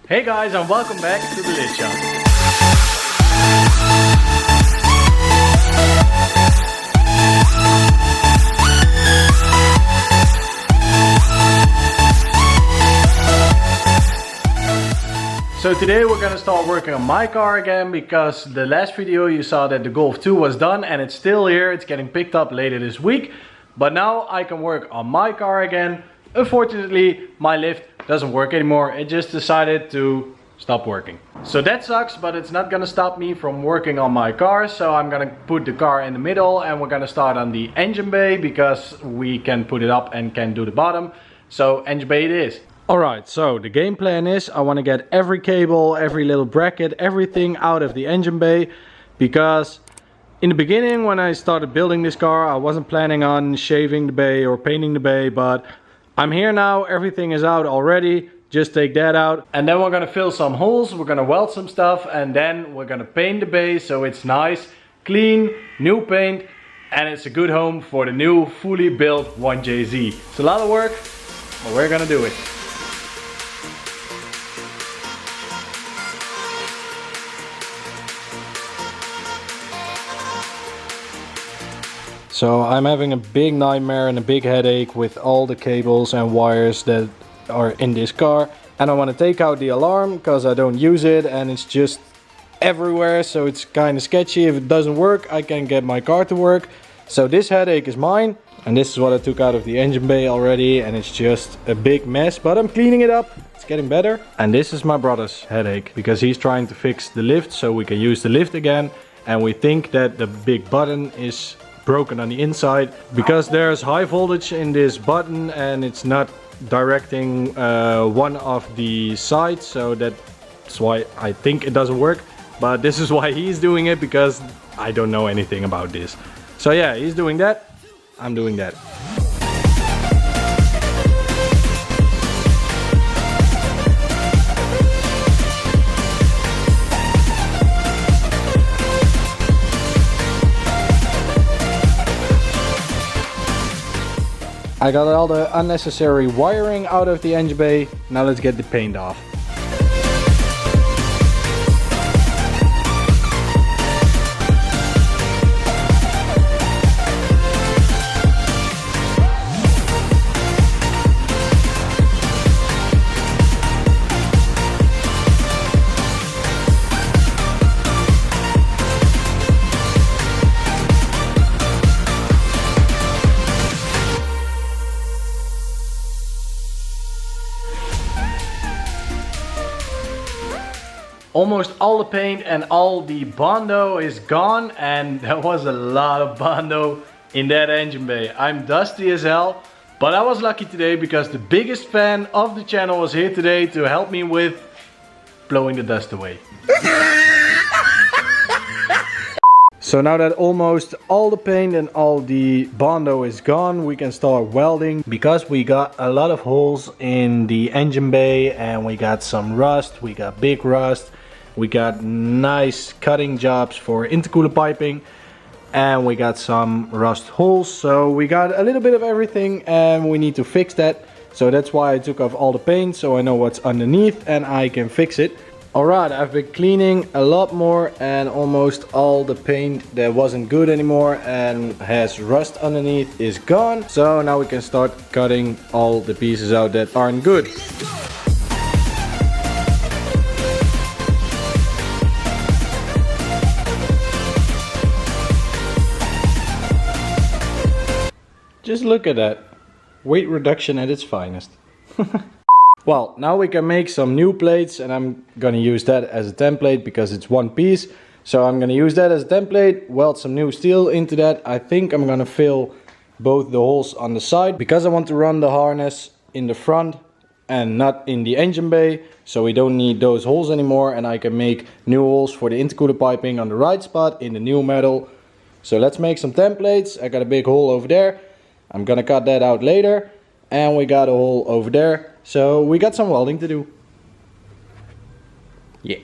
Hey guys, and welcome back to the lid shop. So today we're gonna start working on my car again, because the last video you saw that the Golf 2 was done and it's still here. It's getting picked up later this week, but now I can work on my car again. Unfortunately, my lift doesn't work anymore. It just decided to stop working. So that sucks, but it's not gonna stop me from working on my car. So I'm gonna put the car in the middle and we're gonna start on the engine bay, because we can put it up and can do the bottom. So engine bay it is. Alright, so the game plan is I want to get every cable, every little bracket, everything out of the engine bay, because in the beginning when I started building this car I wasn't planning on shaving the bay or painting the bay, but I'm here now, everything is out already. Just take that out and then we're gonna fill some holes, we're gonna weld some stuff, and then we're gonna paint the bay so it's nice, clean, new paint, and it's a good home for the new fully built 1JZ. It's a lot of work, but we're gonna do it. So I'm having a big nightmare and a big headache with all the cables and wires that are in this car, and I want to take out the alarm because I don't use it and it's just everywhere, so it's kind of sketchy. If it doesn't work, I can get my car to work. So this headache is mine, and this is what I took out of the engine bay already, and it's just a big mess, but I'm cleaning it up. It's getting better. And this is my brother's headache, because he's trying to fix the lift so we can use the lift again, and we think that the big button is broken on the inside because there's high voltage in this button and it's not directing one of the sides, so that's why I think it doesn't work. But this is why he's doing it, because I don't know anything about this. So yeah, he's doing that, I'm doing that. I got all the unnecessary wiring out of the engine bay. Now let's get the paint off. Almost all the paint and all the Bondo is gone, and there was a lot of Bondo in that engine bay. I'm dusty as hell, but I was lucky today because the biggest fan of the channel was here today to help me with blowing the dust away. So now that almost all the paint and all the Bondo is gone, we can start welding, because we got a lot of holes in the engine bay and we got some rust, we got big rust. We got nice cutting jobs for intercooler piping, and we got some rust holes. So we got a little bit of everything and we need to fix that. So that's why I took off all the paint, so I know what's underneath and I can fix it. Alright, I've been cleaning a lot more, and almost all the paint that wasn't good anymore and has rust underneath is gone. So now we can start cutting all the pieces out that aren't good. Just look at that. Weight reduction at its finest. Well, now we can make some new plates, and I'm gonna use that as a template because it's one piece. So I'm gonna use that as a template, weld some new steel into that. I think I'm gonna fill both the holes on the side, because I want to run the harness in the front and not in the engine bay. So we don't need those holes anymore, and I can make new holes for the intercooler piping on the right spot in the new metal. So let's make some templates. I got a big hole over there. I'm gonna cut that out later, and we got a hole over there, so we got some welding to do. Yeah.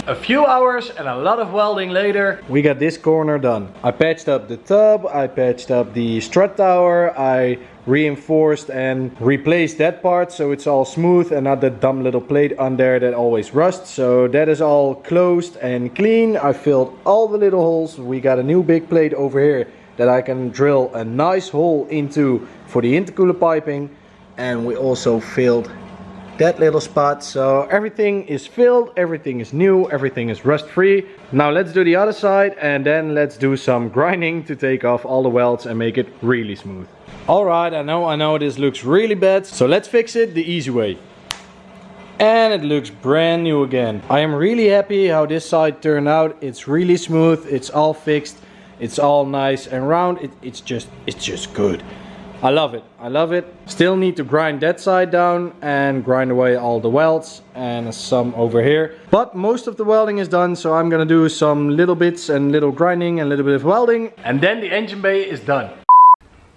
A few hours and a lot of welding later, we got this corner done. I patched up the tub, I patched up the strut tower, I reinforced and replaced that part so it's all smooth and not that dumb little plate on there that always rusts. So that is all closed and clean. I filled all the little holes. We got a new big plate over here that I can drill a nice hole into for the intercooler piping, and we also filled that little spot. So everything is filled, everything is new, everything is rust free. Now let's do the other side and then let's do some grinding to take off all the welds and make it really smooth. Alright, I know this looks really bad, so let's fix it the easy way. And it looks brand new again. I am really happy how this side turned out. It's really smooth, it's all fixed, it's all nice and round. It's just good. I love it, I love it. Still need to grind that side down and grind away all the welds and some over here. But most of the welding is done, so I'm gonna do some little bits and little grinding and a little bit of welding. And then the engine bay is done.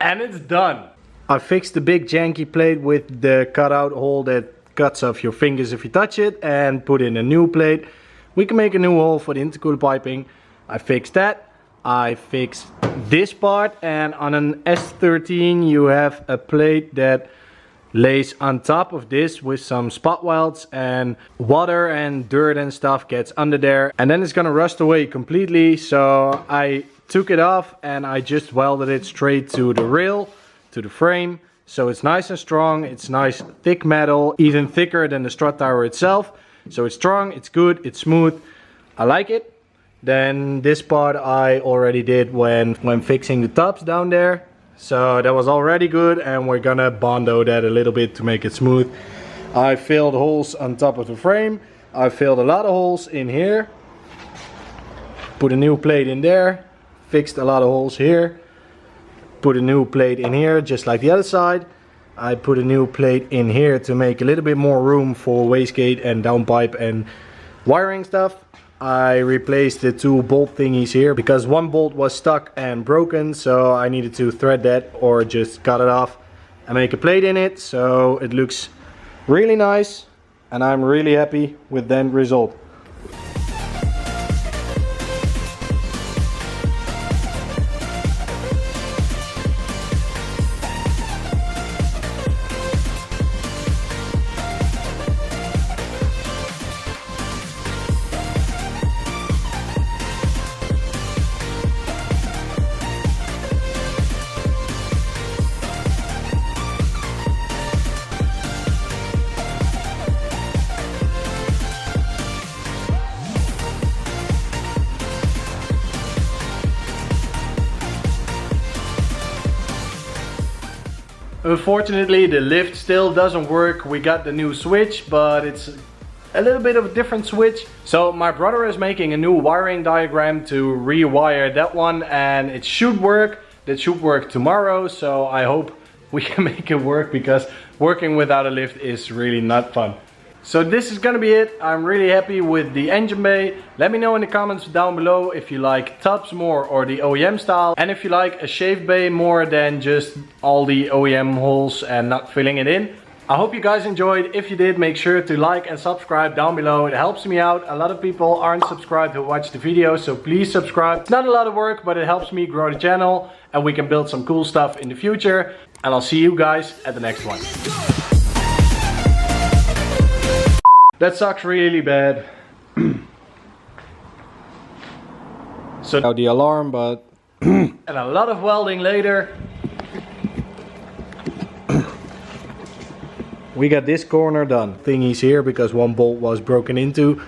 And it's done. I fixed the big janky plate with the cutout hole that cuts off your fingers if you touch it, and put in a new plate. We can make a new hole for the intercooler piping. I fixed that. I fixed this part, and on an S13 you have a plate that lays on top of this with some spot welds, and water and dirt and stuff gets under there and then it's gonna rust away completely. So I took it off and I just welded it straight to the rail, to the frame. So it's nice and strong, it's nice thick metal, even thicker than the strut tower itself. So it's strong, it's good, it's smooth, I like it. Then this part I already did when fixing the tubs down there. So that was already good, and we're gonna bondo that a little bit to make it smooth. I filled holes on top of the frame. I filled a lot of holes in here. Put a new plate in there. Fixed a lot of holes here. Put a new plate in here, just like the other side. I put a new plate in here to make a little bit more room for wastegate and downpipe and wiring stuff. I replaced the two bolt thingies here because one bolt was stuck and broken, so I needed to thread that or just cut it off and make a plate in it. So it looks really nice and I'm really happy with the end result. Unfortunately, the lift still doesn't work. We got the new switch, but it's a little bit of a different switch. So my brother is making a new wiring diagram to rewire that one, and it should work. That should work tomorrow, so I hope we can make it work, because working without a lift is really not fun. So this is gonna be it. I'm really happy with the engine bay. Let me know in the comments down below if you like tubs more or the OEM style, and if you like a shaved bay more than just all the OEM holes and not filling it in. I hope you guys enjoyed. If you did, make sure to like and subscribe down below. It helps me out. A lot of people aren't subscribed who watch the video, so please subscribe. It's not a lot of work, but it helps me grow the channel and we can build some cool stuff in the future. And I'll see you guys at the next one. That sucks really bad. So now the alarm, but and a lot of welding later. We got this corner done. Thingies here because one bolt was broken into.